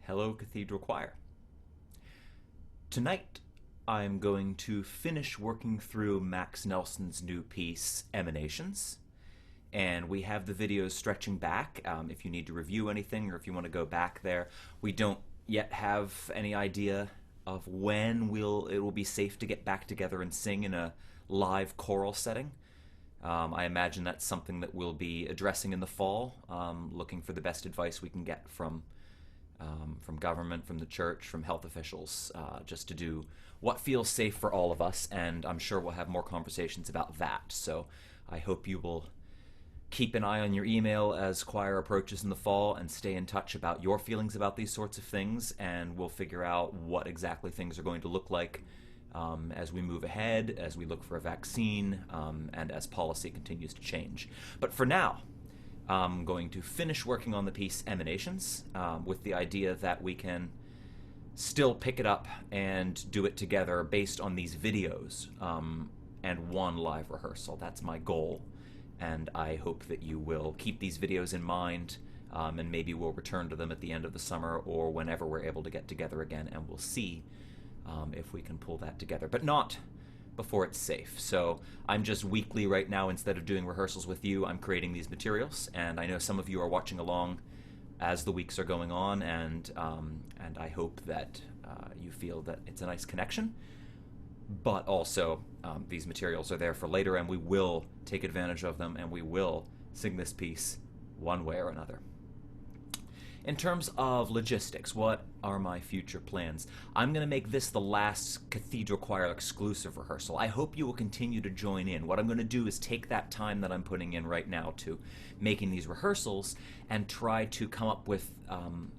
Hello, Cathedral Choir. Tonight, I'm going to finish working through Max Nelson's new piece, Emanations. And we have the videos stretching back if you need to review anything or if you want to go back there. We don't yet have any idea of when it will be safe to get back together and sing in a live choral setting. I imagine that's something that we'll be addressing in the fall, looking for the best advice we can get from government, from the church, from health officials, just to do what feels safe for all of us, and I'm sure we'll have more conversations about that. So I hope you will keep an eye on your email as choir approaches in the fall and stay in touch about your feelings about these sorts of things, and we'll figure out what exactly things are going to look like as we move ahead, as we look for a vaccine, and as policy continues to change. But for now, I'm going to finish working on the piece Emanations with the idea that we can still pick it up and do it together based on these videos and one live rehearsal. That's my goal, and I hope that you will keep these videos in mind, and maybe we'll return to them at the end of the summer or whenever we're able to get together again, and we'll see if we can pull that together, but not before it's safe. So I'm just weekly right now. Instead of doing rehearsals with you, I'm creating these materials, and I know some of you are watching along as the weeks are going on, and I hope that you feel that it's a nice connection, but also these materials are there for later, and we will take advantage of them, and we will sing this piece one way or another. In terms of logistics, what are my future plans? I'm going to make this the last Cathedral Choir exclusive rehearsal. I hope you will continue to join in. What I'm going to do is take that time that I'm putting in right now to making these rehearsals and try to come up with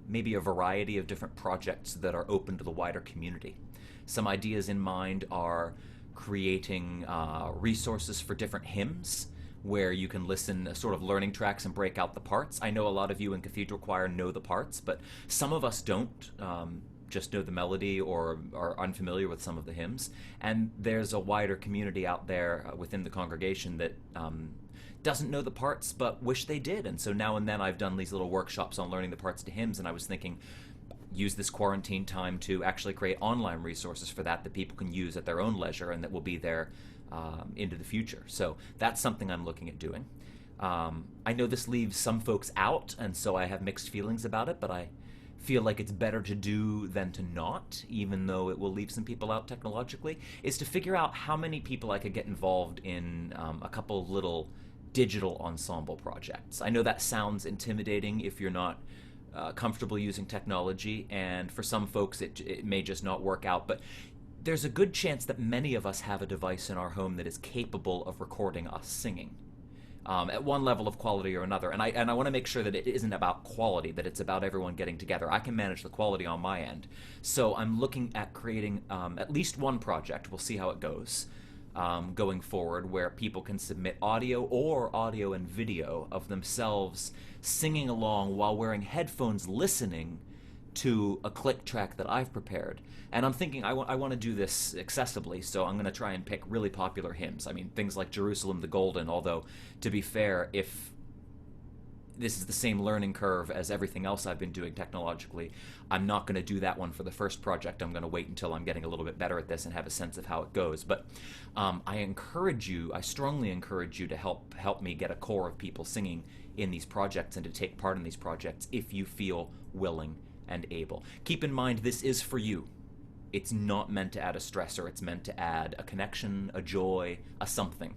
maybe a variety of different projects that are open to the wider community. Some ideas in mind are creating resources for different hymns, where you can listen sort of learning tracks and break out the parts. I know a lot of you in Cathedral Choir know the parts, but some of us don't, just know the melody or are unfamiliar with some of the hymns. And there's a wider community out there within the congregation that doesn't know the parts but wish they did. And so now and then I've done these little workshops on learning the parts to hymns, and I was thinking, use this quarantine time to actually create online resources for that people can use at their own leisure and that will be there into the future. So that's something I'm looking at doing. I know this leaves some folks out, and so I have mixed feelings about it, but I feel like it's better to do than to not, even though it will leave some people out technologically, is to figure out how many people I could get involved in a couple of little digital ensemble projects. I know that sounds intimidating if you're not comfortable using technology, and for some folks it may just not work out, but there's a good chance that many of us have a device in our home that is capable of recording us singing at one level of quality or another. And I want to make sure that it isn't about quality, that it's about everyone getting together. I can manage the quality on my end. So I'm looking at creating at least one project, we'll see how it goes, going forward, where people can submit audio or audio and video of themselves singing along while wearing headphones, listening to a click track that I've prepared. And I'm thinking I want to do this accessibly, so I'm going to try and pick really popular hymns. I mean, things like Jerusalem the Golden, although, to be fair, if this is the same learning curve as everything else I've been doing technologically, I'm not going to do that one for the first project. I'm going to wait until I'm getting a little bit better at this and have a sense of how it goes. But I strongly encourage you to help me get a core of people singing in these projects and to take part in these projects if you feel willing and able. Keep in mind, this is for you. It's not meant to add a stressor. It's meant to add a connection, a joy, a something.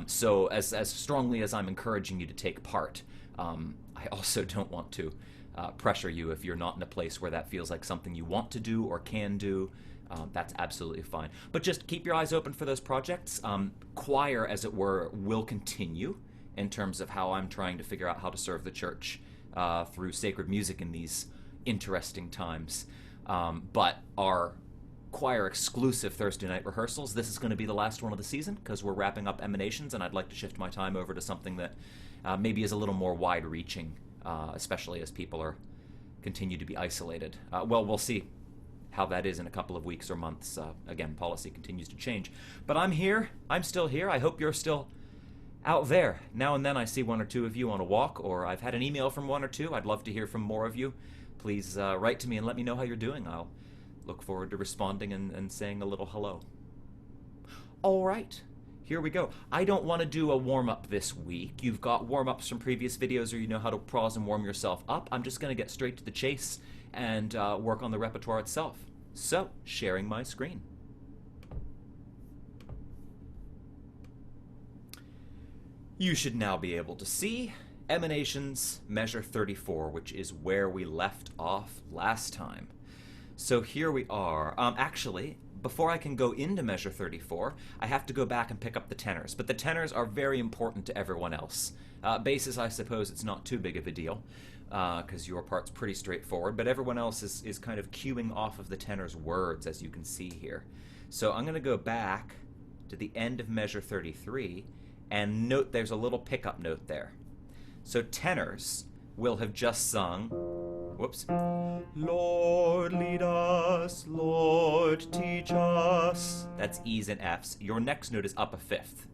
So as strongly as I'm encouraging you to take part, I also don't want to pressure you if you're not in a place where that feels like something you want to do or can do. That's absolutely fine. But just keep your eyes open for those projects. Choir, as it were, will continue in terms of how I'm trying to figure out how to serve the church through sacred music in these interesting times. But our choir exclusive Thursday night rehearsals, this is going to be the last one of the season because we're wrapping up Emanations, and I'd like to shift my time over to something that maybe is a little more wide-reaching, especially as people continue to be isolated. Well, we'll see how that is in a couple of weeks or months. Again, policy continues to change. But I'm here. I'm still here. I hope you're still out there. Now and then I see one or two of you on a walk, or I've had an email from one or two. I'd love to hear from more of you. please write to me and let me know how you're doing. I'll look forward to responding and saying a little hello. All right, here we go. I don't want to do a warm-up this week. You've got warm-ups from previous videos, or you know how to pause and warm yourself up. I'm just going to get straight to the chase and work on the repertoire itself. So, sharing my screen. You should now be able to see Emanations Measure 34, which is where we left off last time. So here we are. Actually, before I can go into Measure 34, I have to go back and pick up the tenors. But the tenors are very important to everyone else. Basses, I suppose it's not too big of a deal, because your part's pretty straightforward, but everyone else is kind of cueing off of the tenor's words, as you can see here. So I'm going to go back to the end of Measure 33, and note there's a little pickup note there. So tenors will have just sung, whoops, Lord lead us, Lord teach us. That's E's and F's. Your next note is up a fifth.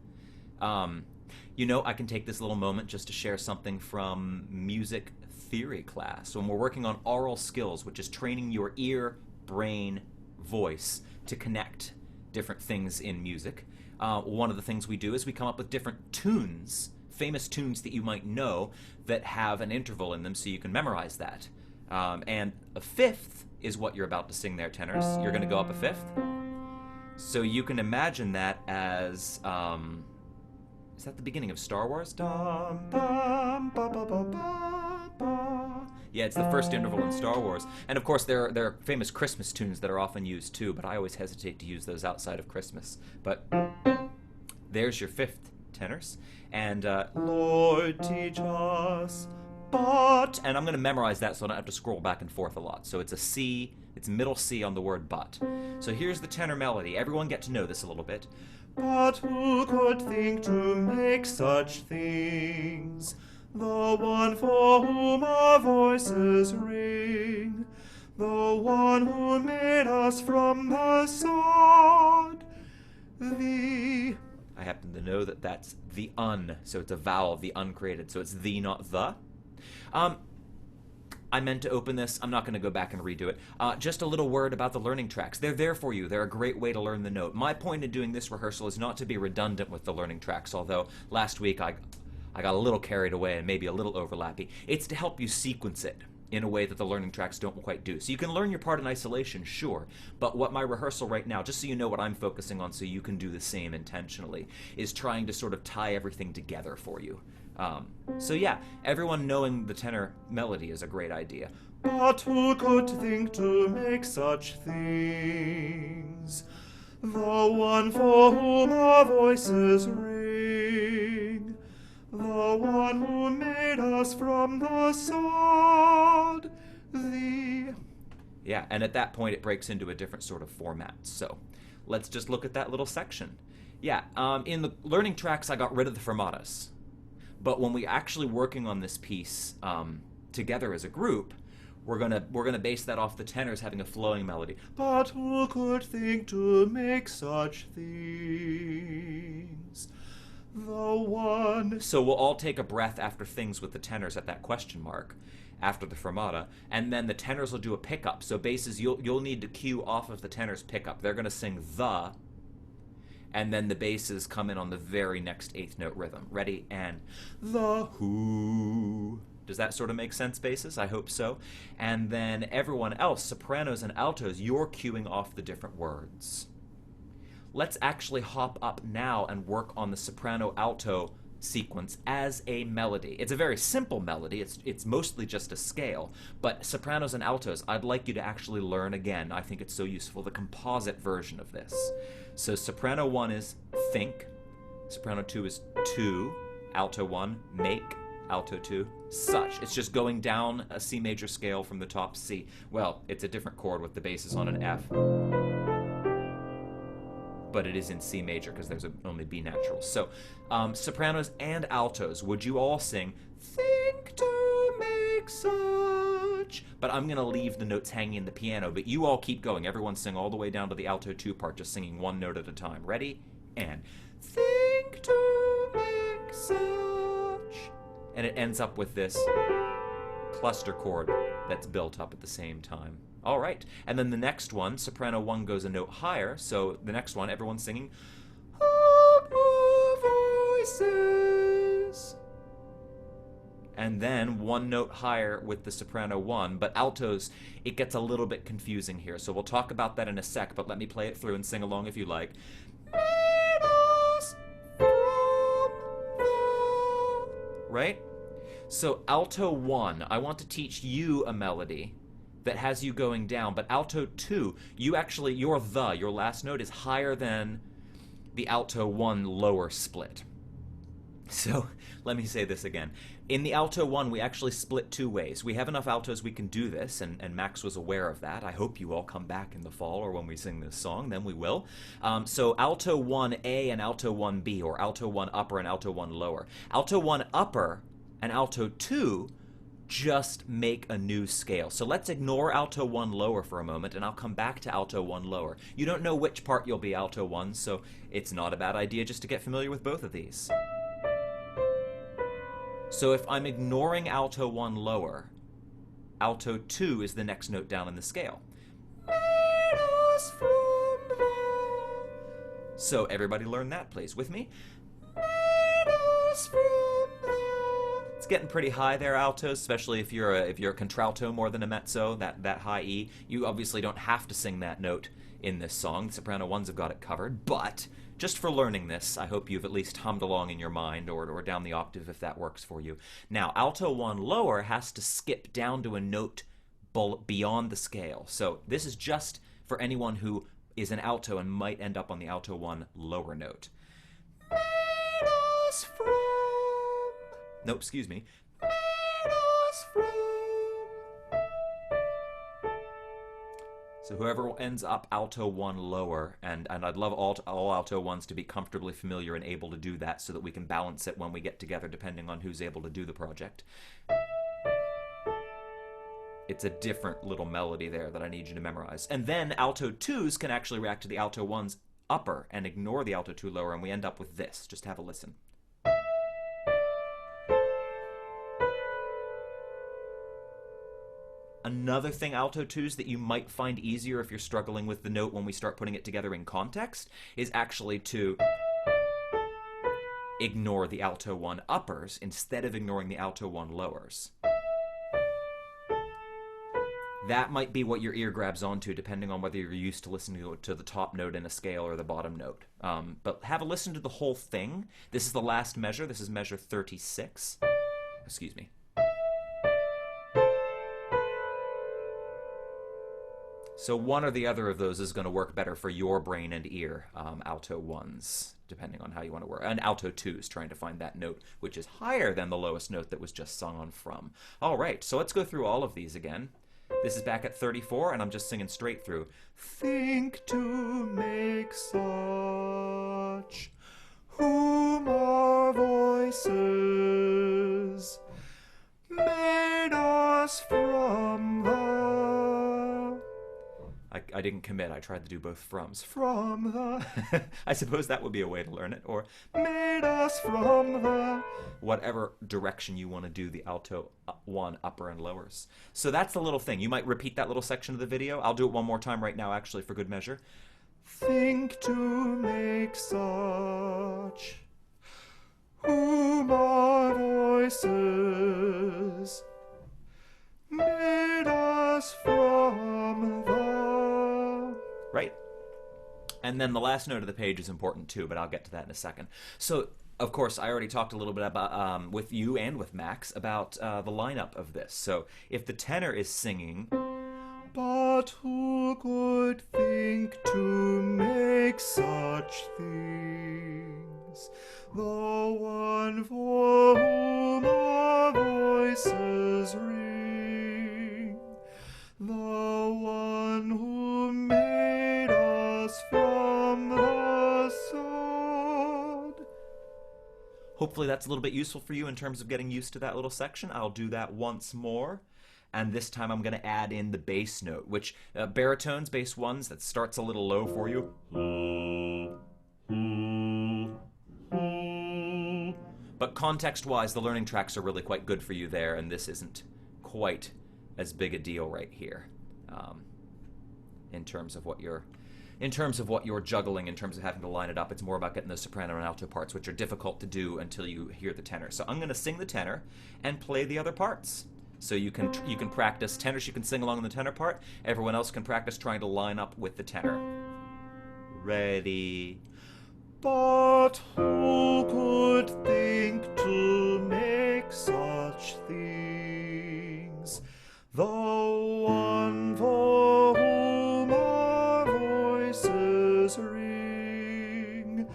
You know, I can take this little moment just to share something from music theory class. When we're working on aural skills, which is training your ear, brain, voice to connect different things in music, one of the things we do is we come up with different tunes, famous tunes that you might know that have an interval in them so you can memorize that. And a fifth is what you're about to sing there, tenors. You're going to go up a fifth. So you can imagine that as, is that the beginning of Star Wars? Dum, bum, ba, ba, ba, ba, ba. Yeah, it's the first interval in Star Wars. And of course, there are famous Christmas tunes that are often used too, but I always hesitate to use those outside of Christmas. But there's your fifth, tenors. And Lord teach us, but, and I'm going to memorize that so I don't have to scroll back and forth a lot. So it's a C, it's middle C on the word but. So here's the tenor melody. Everyone get to know this a little bit. But who could think to make such things? The one for whom our voices ring, the one who made us from the sod, the... I happen to know that that's the un, so it's a vowel, the uncreated, so it's the, not the. I meant to open this. I'm not going to go back and redo it. Just a little word about the learning tracks. They're there for you. They're a great way to learn the note. My point in doing this rehearsal is not to be redundant with the learning tracks, although last week I got a little carried away and maybe a little overlappy. It's to help you sequence it in a way that the learning tracks don't quite do. So you can learn your part in isolation, sure, but what my rehearsal right now, just so you know what I'm focusing on so you can do the same intentionally, is trying to sort of tie everything together for you. So yeah, everyone knowing the tenor melody is a great idea. But who could think to make such things? The one for whom our voices ring, the one who made us from the sod, the... Yeah, and at that point it breaks into a different sort of format. So let's just look at that little section. Yeah, in the learning tracks I got rid of the fermatas. But when we actually working on this piece together as a group, we're gonna base that off the tenors having a flowing melody. But who could think to make such things? The one. So we'll all take a breath after things with the tenors at that question mark, after the fermata, and then the tenors will do a pickup. So basses, you'll need to cue off of the tenors pickup. They're gonna sing the, and then the basses come in on the very next eighth note rhythm. Ready? And the who. Does that sort of make sense, basses? I hope so. And then everyone else, sopranos and altos, you're cueing off the different words. Let's actually hop up now and work on the soprano-alto sequence as a melody. It's a very simple melody. It's mostly just a scale. But sopranos and altos, I'd like you to actually learn again. I think it's so useful, the composite version of this. So soprano 1 is think, soprano 2 is to, alto 1, make, alto 2, such. It's just going down a C major scale from the top C. Well, it's a different chord with the basses on an F. But it is in C major because there's only B natural. So sopranos and altos, would you all sing think to make such? But I'm going to leave the notes hanging in the piano, but you all keep going. Everyone sing all the way down to the alto 2 part, just singing one note at a time. Ready? And think to make such. And it ends up with this cluster chord that's built up at the same time. All right, and then the next one, soprano 1 goes a note higher, so the next one, everyone's singing, Up our voices. And then one note higher with the soprano 1, but altos, it gets a little bit confusing here, so we'll talk about that in a sec, but let me play it through and sing along if you like. Right? So alto 1, I want to teach you a melody that has you going down, but alto 2, your last note is higher than the alto 1 lower split. So let me say this again. In the alto 1, we actually split 2 ways. We have enough altos we can do this, and Max was aware of that. I hope you all come back in the fall or when we sing this song, then we will. So alto 1A and alto 1B, or alto 1 upper and alto 1 lower. Alto 1 upper and alto 2 just make a new scale. So let's ignore alto 1 lower for a moment, and I'll come back to alto 1 lower. You don't know which part you'll be alto 1, so it's not a bad idea just to get familiar with both of these. So if I'm ignoring alto 1 lower, alto 2 is the next note down in the scale. So everybody learn that, please, with me. It's getting pretty high there, altos, especially if you're a contralto more than a mezzo, that high E. You obviously don't have to sing that note in this song. The soprano 1s have got it covered, but just for learning this, I hope you've at least hummed along in your mind, or down the octave if that works for you. Now, alto 1 lower has to skip down to a note beyond the scale. So this is just for anyone who is an alto and might end up on the alto 1 lower note. No, excuse me. So whoever ends up alto 1 lower, and I'd love all alto 1s to be comfortably familiar and able to do that so that we can balance it when we get together depending on who's able to do the project. It's a different little melody there that I need you to memorize. And then alto 2s can actually react to the alto 1s upper and ignore the alto 2 lower, and we end up with this. Just have a listen. Another thing, alto 2s, that you might find easier if you're struggling with the note when we start putting it together in context is actually to ignore the alto 1 uppers instead of ignoring the alto 1 lowers. That might be what your ear grabs onto depending on whether you're used to listening to the top note in a scale or the bottom note. But have a listen to the whole thing. This is the last measure. This is measure 36. Excuse me. So one or the other of those is going to work better for your brain and ear, alto 1s, depending on how you want to work. And alto 2s, trying to find that note which is higher than the lowest note that was just sung on from. All right, so let's go through all of these again. This is back at 34, and I'm just singing straight through. Think to make such whom our voices made us from the... I didn't commit. I tried to do both froms. From the... I suppose that would be a way to learn it. Or made us from the... Whatever direction you want to do the alto 1 upper and lowers. So that's the little thing. You might repeat that little section of the video. I'll do it one more time right now, actually, for good measure. Think to make such whom our voices made us from the... Right? And then the last note of the page is important too, but I'll get to that in a second. So, of course, I already talked a little bit about with you and with Max about the lineup of this. So, if the tenor is singing, but who could think to make such things? The one for whom our voices ring, the one who made us from the sod. Hopefully that's a little bit useful for you in terms of getting used to that little section. I'll do that once more. And this time I'm going to add in the bass note, which baritones, bass 1s, that starts a little low for you. But context-wise, the learning tracks are really quite good for you there, and this isn't quite as big a deal right here, in terms of what you're juggling, in terms of having to line it up. It's more about getting those soprano and alto parts, which are difficult to do until you hear the tenor. So I'm going to sing the tenor and play the other parts. So you can practice tenors. You can sing along in the tenor part. Everyone else can practice trying to line up with the tenor. Ready? But who could think to make such things? The one for whom our voices ring,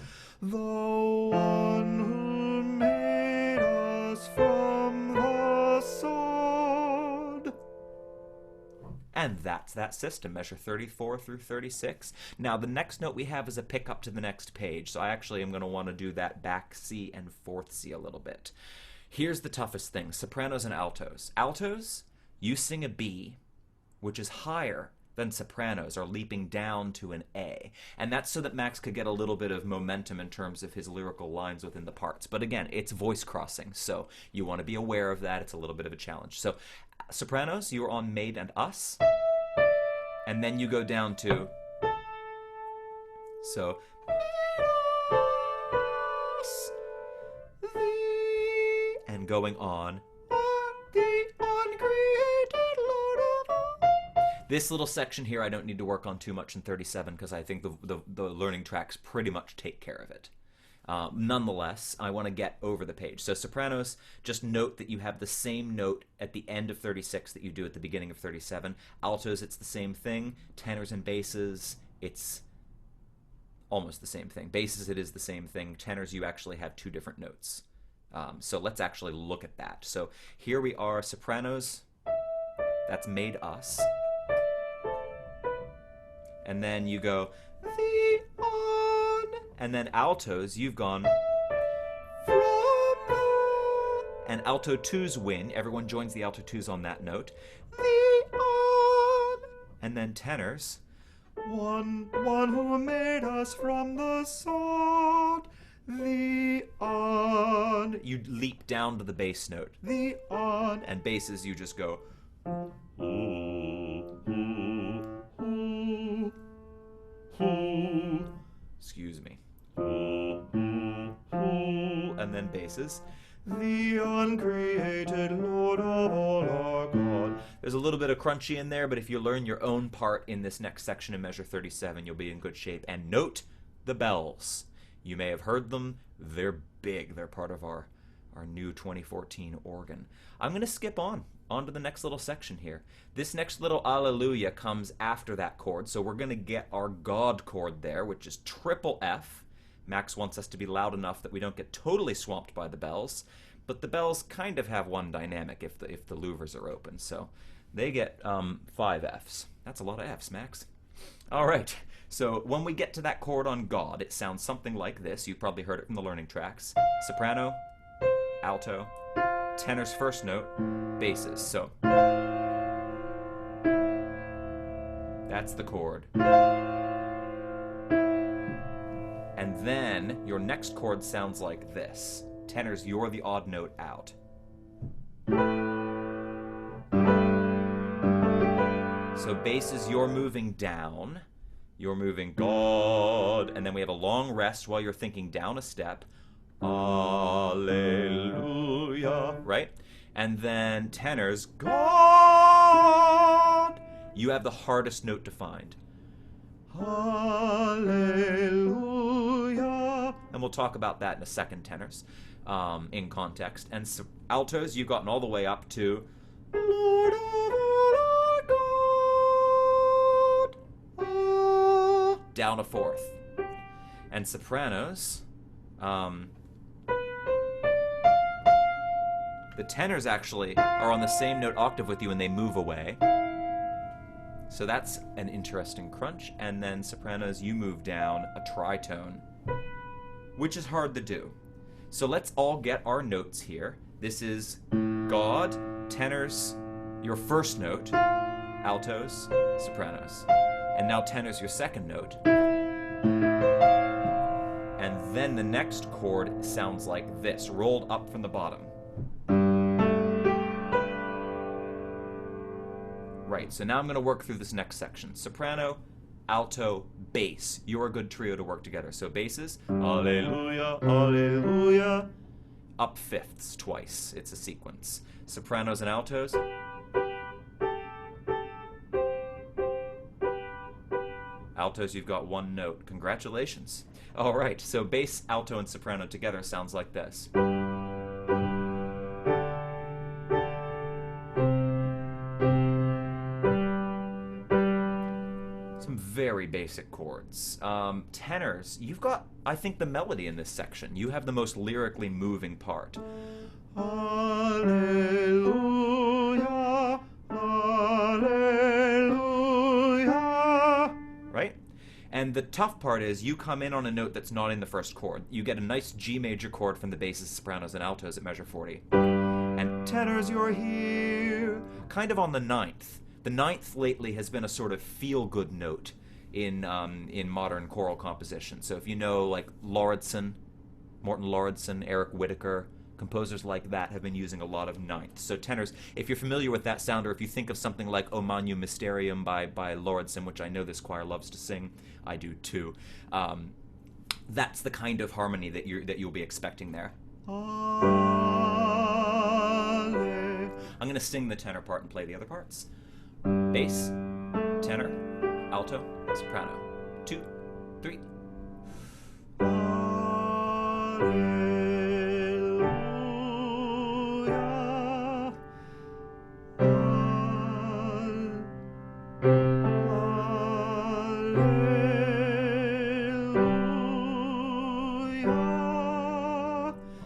the one who made us from the sod. And that's that system, measure 34 through 36. Now the next note we have is a pickup to the next page, so I actually am going to want to do that back C and fourth C a little bit. Here's the toughest thing, sopranos and altos. Altos, you sing a B, which is higher than sopranos, are leaping down to an A. And that's so that Max could get a little bit of momentum in terms of his lyrical lines within the parts. But again, it's voice crossing, so you want to be aware of that. It's a little bit of a challenge. So sopranos, you're on Made and Us. And then you go down to, so, and going on, the uncreated Lord of all. This little section here I don't need to work on too much in 37 because I think the learning tracks pretty much take care of it. Nonetheless, I want to get over the page. So sopranos, just note that you have the same note at the end of 36 that you do at the beginning of 37. Altos, it's the same thing. Tenors and basses, it's almost the same thing. Basses, it is the same thing. Tenors, you actually have two different notes. So let's actually look at that. So here we are, sopranos, that's Made Us. And then you go, the on. And then altos, you've gone, from the. And alto twos win. Everyone joins the alto twos on that note. The on. And then tenors, one who made us from the sod. The on. You leap down to the bass note. The on. And basses, you just go. Excuse me. And then basses. The uncreated Lord of all our God. There's a little bit of crunchy in there, but if you learn your own part in this next section in measure 37, you'll be in good shape. And note the bells. You may have heard them. They're big. They're part of our new 2014 organ. I'm going to skip on to the next little section here. This next little Alleluia comes after that chord, so we're going to get our God chord there, which is triple F. Max wants us to be loud enough that we don't get totally swamped by the bells, but the bells kind of have one dynamic if the louvers are open, so they get 5 Fs. That's a lot of Fs, Max. All right, so when we get to that chord on God, it sounds something like this. You've probably heard it from the learning tracks. Soprano, alto, tenor's first note, basses. So that's the chord. And then your next chord sounds like this. Tenors, you're the odd note out. So basses, you're moving down. You're moving God. And then we have a long rest while you're thinking down a step. Alleluia, right? And then tenors, God. You have the hardest note to find. Hallelujah. And we'll talk about that in a second, tenors, in context. And altos, you've gotten all the way up to Lord of all our God. Down a fourth. And sopranos, the tenors actually are on the same note octave with you and they move away. So that's an interesting crunch. And then sopranos, you move down a tritone, which is hard to do. So let's all get our notes here. This is God, tenors, your first note, altos, sopranos. And now tenors, your second note. And then the next chord sounds like this, rolled up from the bottom. Right, so now I'm going to work through this next section. Soprano, alto, bass. You're a good trio to work together. So basses, alleluia, alleluia. Up fifths twice. It's a sequence. Sopranos and altos. Altos, you've got one note. Congratulations. All right, so bass, alto, and soprano together sounds like this. Some very basic chords. Tenors, you've got, I think, the melody in this section. You have the most lyrically moving part. Alleluia, alleluia. Right? And the tough part is you come in on a note that's not in the first chord. You get a nice G major chord from the basses, sopranos, and altos at measure 40. And tenors, you're here, kind of on the ninth. The ninth lately has been a sort of feel-good note in modern choral composition. So if you know, like Morton Lauridsen, Eric Whitacre, composers like that have been using a lot of ninth. So tenors, if you're familiar with that sound, or if you think of something like O Magnum Mysterium by Lauridsen, which I know this choir loves to sing, I do too, that's the kind of harmony that you'll be expecting there. I'm going to sing the tenor part and play the other parts. Bass, tenor, alto, soprano. 2, 3.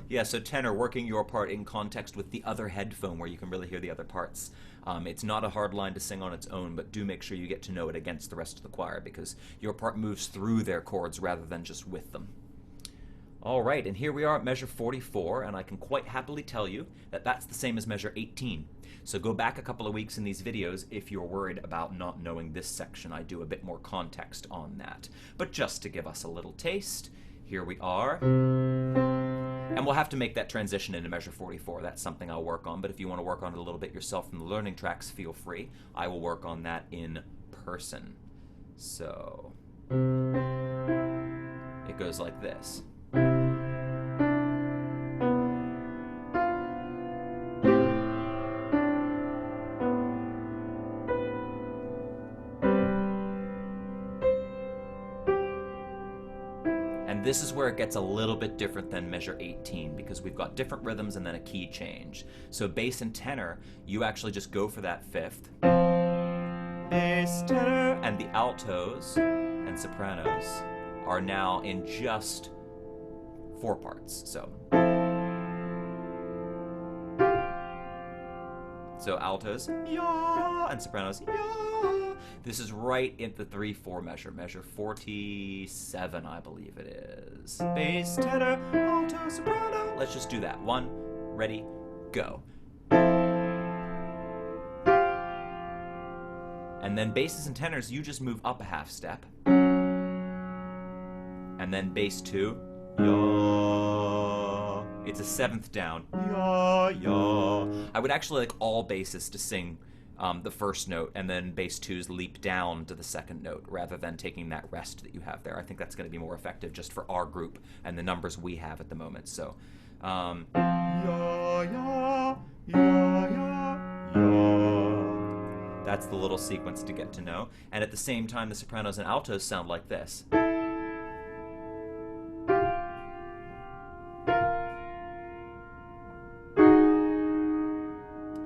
Yeah, so tenor, working your part in context with the other headphone where you can really hear the other parts. It's not a hard line to sing on its own, but do make sure you get to know it against the rest of the choir because your part moves through their chords rather than just with them. All right, and here we are at measure 44, and I can quite happily tell you that that's the same as measure 18. So go back a couple of weeks in these videos if you're worried about not knowing this section. I do a bit more context on that. But just to give us a little taste, here we are. And we'll have to make that transition into measure 44. That's something I'll work on, but if you want to work on it a little bit yourself from the learning tracks, feel free. I will work on that in person. So it goes like this. This is where it gets a little bit different than measure 18 because we've got different rhythms and then a key change. So bass and tenor, you actually just go for that fifth. Bass, tenor, and the altos and sopranos are now in just 4 parts. So altos, ya, and sopranos, ya. This is right in the 3/4 measure, measure 47, I believe it is. Bass, tenor, alto, soprano. Let's just do that. 1, ready, go. And then basses and tenors, you just move up a half step. And then bass 2, ya. It's a 7th down, ya, ya. I would actually like all basses to sing the first note, and then bass 2s leap down to the 2nd note rather than taking that rest that you have there. I think that's going to be more effective just for our group and the numbers we have at the moment. So, ya, ya, ya, ya, ya. That's the little sequence to get to know. And at the same time, the sopranos and altos sound like this.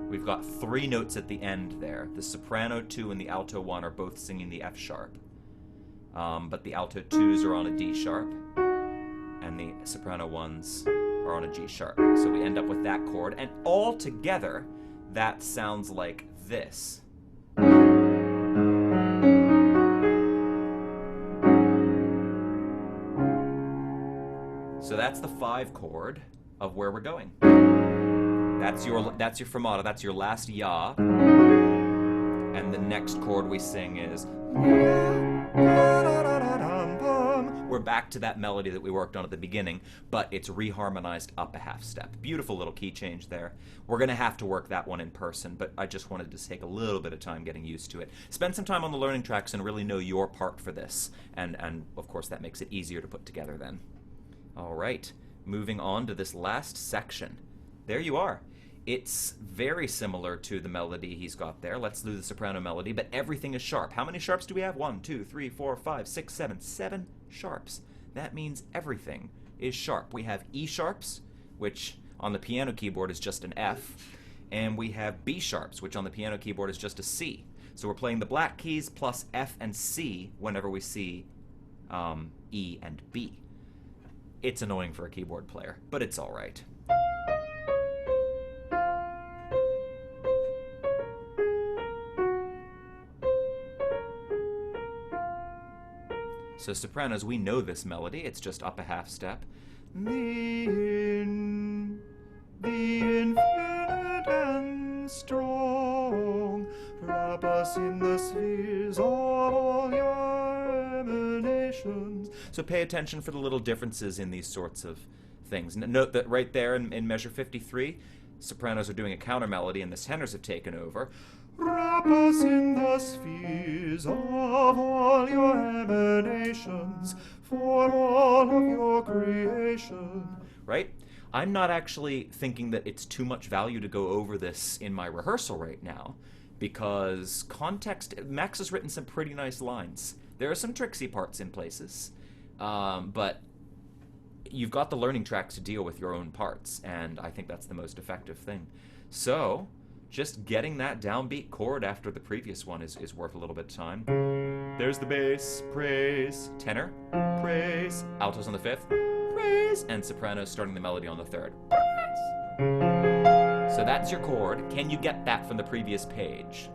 We've got 3 notes at the end there. The soprano 2 and the alto 1 are both singing the F sharp. But the alto 2s are on a D sharp, and the soprano 1s are on a G sharp. So we end up with that chord, and all together, that sounds like this. So that's the 5 chord of where we're going. That's your fermata, that's your last ya. And the next chord we sing is, we're we're back to that melody that we worked on at the beginning, but it's reharmonized up a half step. Beautiful little key change there. We're going to have to work that one in person, but I just wanted to take a little bit of time getting used to it. Spend some time on the learning tracks and really know your part for this, and of course that makes it easier to put together then. All right, moving on to this last section. There you are. It's very similar to the melody he's got there. Let's do the soprano melody, but everything is sharp. How many sharps do we have? 1, 2, 3, 4, 5, 6, 7. 7 sharps. That means everything is sharp. We have E sharps, which on the piano keyboard is just an F, and we have B sharps, which on the piano keyboard is just a C. So we're playing the black keys plus F and C whenever we see E and B. It's annoying for a keyboard player, but it's all right. So sopranos, we know this melody. It's just up a half step. The infinite and strong, wrap us in the spheres of all your emanations. So pay attention for the little differences in these sorts of things. Note that right there in measure 53, sopranos are doing a counter melody and the tenors have taken over. Wrap us in the spheres of all your emanations, for all of your creation. Right? I'm not actually thinking that it's too much value to go over this in my rehearsal right now, because context, Max has written some pretty nice lines. There are some tricksy parts in places, but you've got the learning tracks to deal with your own parts, and I think that's the most effective thing. So just getting that downbeat chord after the previous one is worth a little bit of time. There's the bass, praise, tenor, praise, altos on the 5th, praise, and sopranos starting the melody on the 3rd. Praise. So that's your chord. Can you get that from the previous page?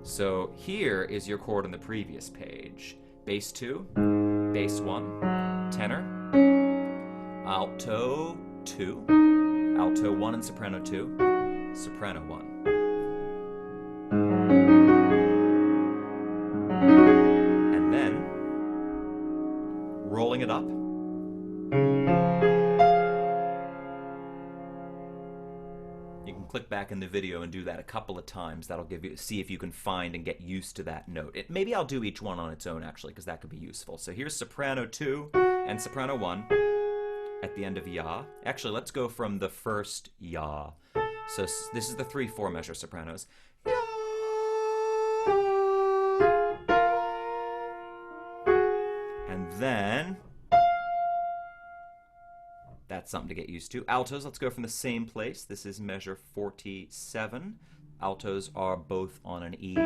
So here is your chord on the previous page. Bass 2, bass 1, tenor, alto 2, alto 1 and soprano 2, soprano 1. And then, rolling it up. You can click back in the video and do that a couple of times. That'll give you, see if you can find and get used to that note. Maybe I'll do each one on its own, actually, because that could be useful. So here's soprano 2 and soprano 1 at the end of Ya. Actually, let's go from the first Ya. So this is the 3/4 measure sopranos. And then, that's something to get used to. Altos, let's go from the same place. This is measure 47. Altos are both on an E.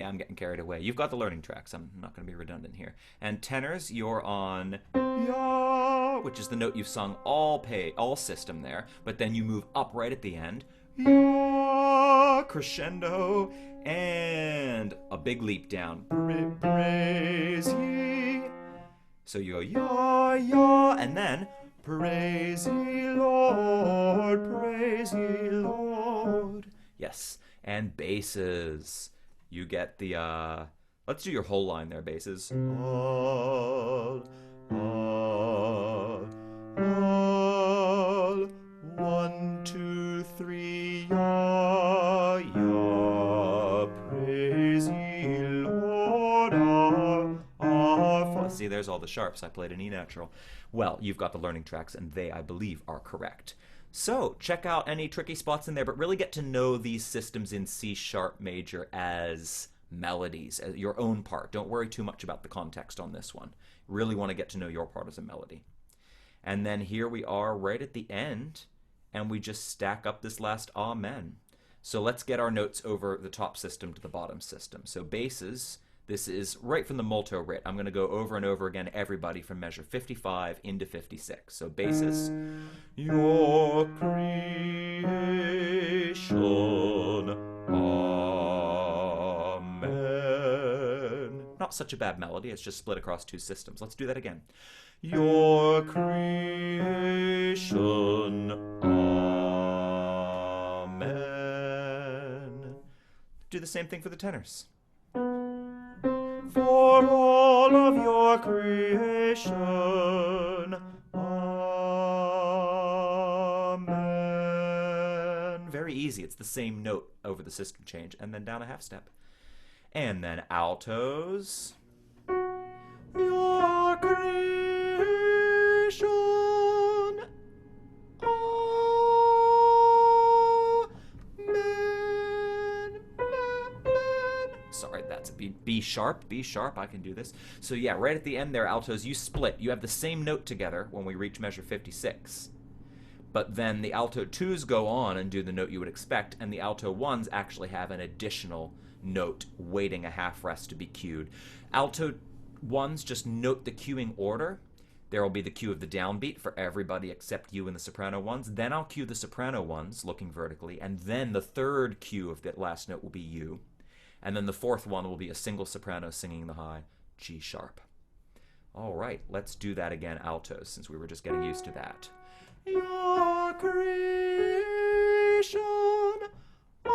I'm getting carried away. You've got the learning tracks. I'm not going to be redundant here. And tenors, you're on Ya, which is the note you've sung all system there, but then you move up right at the end. Ya, crescendo, and a big leap down. Praise ye. So you go Ya, Ya, and then praise ye, Lord, praise ye, Lord. Yes, and basses. You get the, let's do your whole line there, basses. All, 1, 2, 3, Ya, Ya, praise ye, Lord, our Father. See, there's all the sharps. I played an E natural. Well, you've got the learning tracks, and they, I believe, are correct. So check out any tricky spots in there, but really get to know these systems in C sharp major as melodies, as your own part. Don't worry too much about the context on this one. Really want to get to know your part as a melody. And then here we are right at the end, and we just stack up this last Amen. So let's get our notes over the top system to the bottom system. So basses, this is right from the molto writ. I'm going to go over and over again, everybody, from measure 55 into 56. So basses. Your creation, Amen. Not not such a bad melody. It's just split across two systems. Let's do that again. Your creation, amen. Do the same thing for the tenors. For all of your creation, amen. Very easy. It's the same note over the system change, and then down a half step. And then altos. Your creation, amen. Sorry, that's a B sharp, B sharp. I can do this. So yeah, right at the end there, altos, you split. You have the same note together when we reach measure 56. But then the alto 2s go on and do the note you would expect, and the alto 1s actually have an additional note waiting a half rest to be cued. Alto 1s just note the cueing order. There will be the cue of the downbeat for everybody except you and the soprano 1s. Then I'll cue the soprano 1s looking vertically, and then the third cue of that last note will be you. And then the fourth one will be a single soprano singing the high G sharp. All right, let's do that again, altos, since we were just getting used to that. Your creation, amen.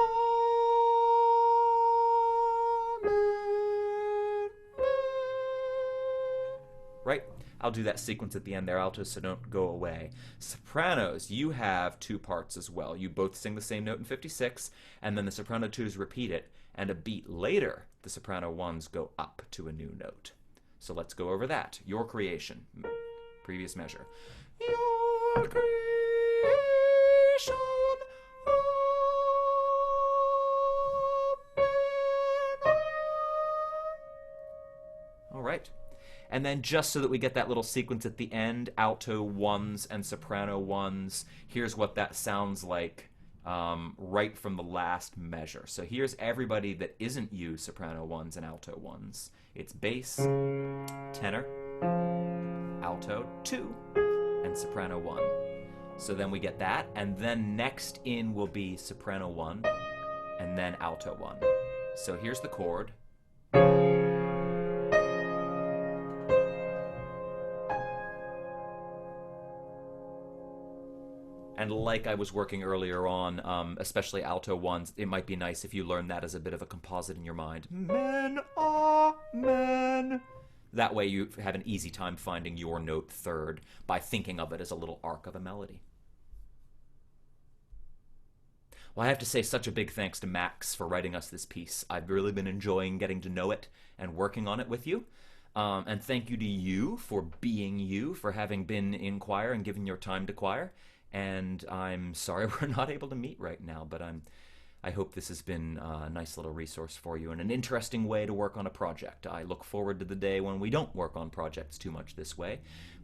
Right? I'll do that sequence at the end there, altos, so don't go away. Sopranos, you have two parts as well. You both sing the same note in 56, and then the soprano 2s repeat it, and a beat later, the soprano 1s go up to a new note. So let's go over that. Your creation, previous measure. Your creation, amen. All right. And then just so that we get that little sequence at the end, alto 1s and soprano 1s, here's what that sounds like right from the last measure. So here's everybody that isn't you, soprano 1s and alto 1s. It's bass, tenor, alto 2, and soprano 1. So then we get that, and then next in will be soprano 1, and then alto 1. So here's the chord. And like I was working earlier on, especially alto 1s, it might be nice if you learn that as a bit of a composite in your mind. Men, amen. That way you have an easy time finding your note third by thinking of it as a little arc of a melody. Well, I have to say such a big thanks to Max for writing us this piece. I've really been enjoying getting to know it and working on it with you. And thank you to you for being you, for having been in choir and giving your time to choir. And I'm sorry we're not able to meet right now, but I hope this has been a nice little resource for you and an interesting way to work on a project. I look forward to the day when we don't work on projects too much this way.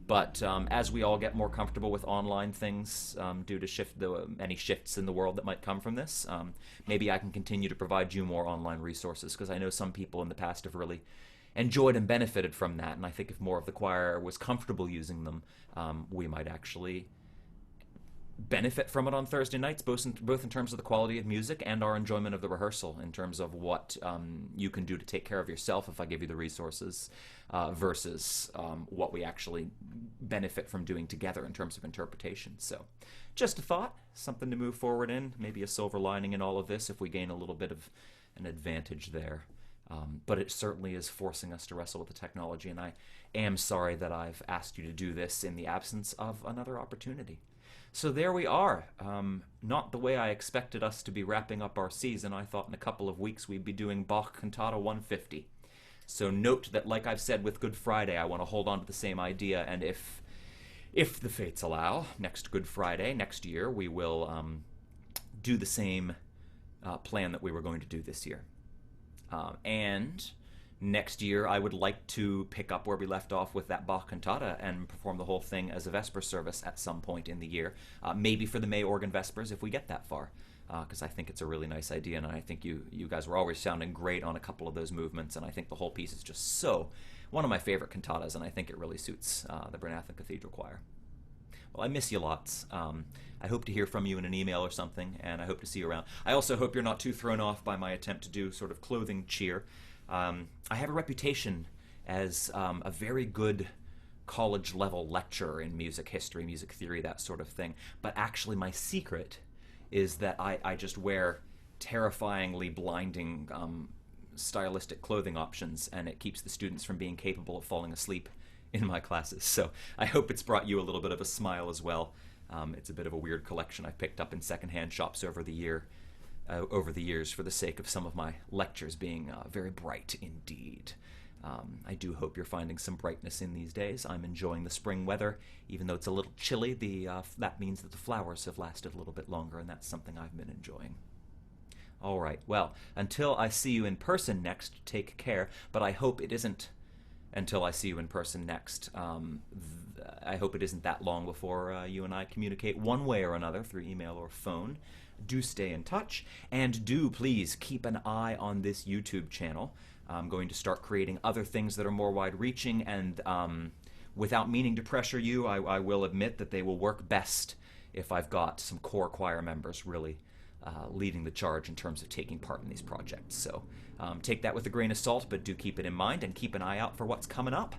But as we all get more comfortable with online things due to any shifts in the world that might come from this, maybe I can continue to provide you more online resources, because I know some people in the past have really enjoyed and benefited from that. And I think if more of the choir was comfortable using them, we might actually benefit from it on Thursday nights, both in terms of the quality of music and our enjoyment of the rehearsal, in terms of what you can do to take care of yourself if I give you the resources, versus what we actually benefit from doing together in terms of interpretation. So just a thought, something to move forward in, maybe a silver lining in all of this if we gain a little bit of an advantage there. But it certainly is forcing us to wrestle with the technology, and I am sorry that I've asked you to do this in the absence of another opportunity. So there we are. Not the way I expected us to be wrapping up our season. I thought in a couple of weeks we'd be doing Bach Cantata 150. So note that, like I've said with Good Friday, I want to hold on to the same idea, and if the fates allow, next Good Friday, next year, we will do the same plan that we were going to do this year. And next year, I would like to pick up where we left off with that Bach cantata and perform the whole thing as a Vesper service at some point in the year. Maybe for the May Organ Vespers if we get that far, because I think it's a really nice idea, and I think you guys were always sounding great on a couple of those movements, and I think the whole piece is just one of my favorite cantatas, and I think it really suits the Bernathen Cathedral Choir. Well, I miss you lots. I hope to hear from you in an email or something, and I hope to see you around. I also hope you're not too thrown off by my attempt to do sort of clothing cheer. I have a reputation as a very good college level lecturer in music history, music theory, that sort of thing. But actually, my secret is that I just wear terrifyingly blinding stylistic clothing options, and it keeps the students from being capable of falling asleep in my classes. So I hope it's brought you a little bit of a smile as well. It's a bit of a weird collection I've picked up in secondhand shops over the years for the sake of some of my lectures being very bright indeed. I do hope you're finding some brightness in these days. I'm enjoying the spring weather, even though it's a little chilly. That means that the flowers have lasted a little bit longer, and that's something I've been enjoying. All right, well, until I see you in person next, take care, but I hope it isn't until I see you in person next. I hope it isn't that long before you and I communicate one way or another through email or phone. Do stay in touch, and do please keep an eye on this YouTube channel. I'm going to start creating other things that are more wide-reaching, and without meaning to pressure you, I will admit that they will work best if I've got some core choir members really leading the charge in terms of taking part in these projects. So take that with a grain of salt, but do keep it in mind and keep an eye out for what's coming up.